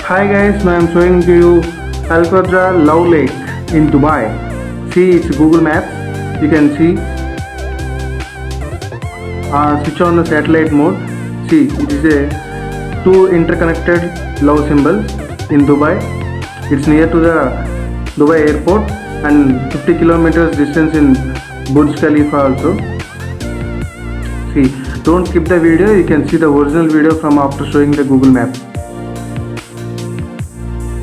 Hi guys, now I am showing to you Al Qadra Love Lake in Dubai. See, it's Google Maps. You can see. Switch on the satellite mode. See, it is a two interconnected love symbols in Dubai. It's near to the Dubai airport and 50 kilometers distance in Burj Khalifa also. See, don't skip the video. You can see the original video from after showing the Google Maps.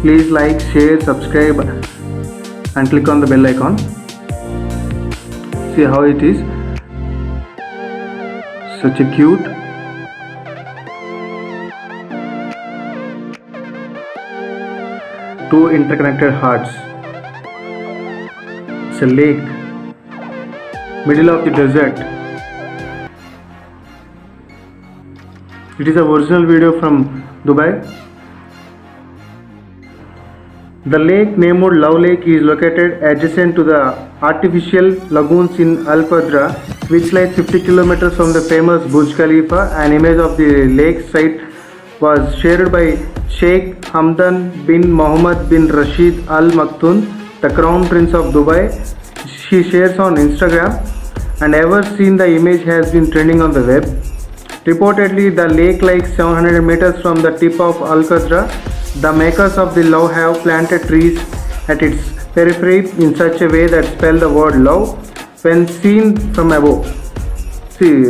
Please like, share, subscribe and click on the bell icon. See how it is. Such a cute. Two interconnected hearts. It's a lake. Middle of the desert. It is a original video from Dubai. The lake named Love Lake is located adjacent to the artificial lagoons in Al Qadra, which lies 50 kilometers from the famous Burj Khalifa. An image of the lake site was shared by Sheikh Hamdan bin Mohammed bin Rashid Al Maktoum, the Crown Prince of Dubai. She shares on Instagram, and ever since the image has been trending on the web. Reportedly, the lake lies 700 meters from the tip of Al Qadra. The makers of the love have planted trees at its periphery in such a way that spell the word love when seen from above. See,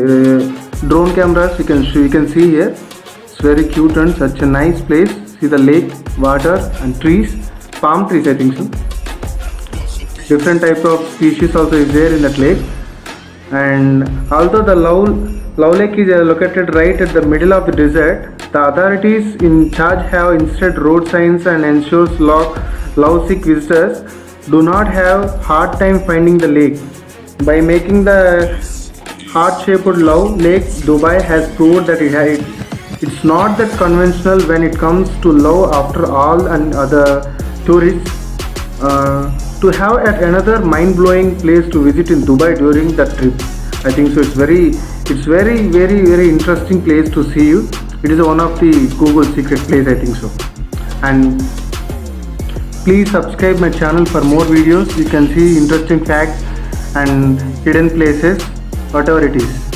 drone cameras you can see here. It's very cute and such a nice place. See the lake, water and trees, palm trees I think so. Different type of species also is there in that lake. And although the Love Lake is located right at the middle of the desert, the authorities in charge have instead road signs and ensures love-sick visitors do not have hard time finding the lake. By making the heart-shaped Love Lake, Dubai has proved that it's not that conventional when it comes to love after all and other tourists. To have another mind-blowing place to visit in Dubai during that trip. I think so. It's very interesting place to see you. It is one of the Google secret place I think so. And please subscribe my channel for more videos. You can see interesting facts and hidden places, whatever it is.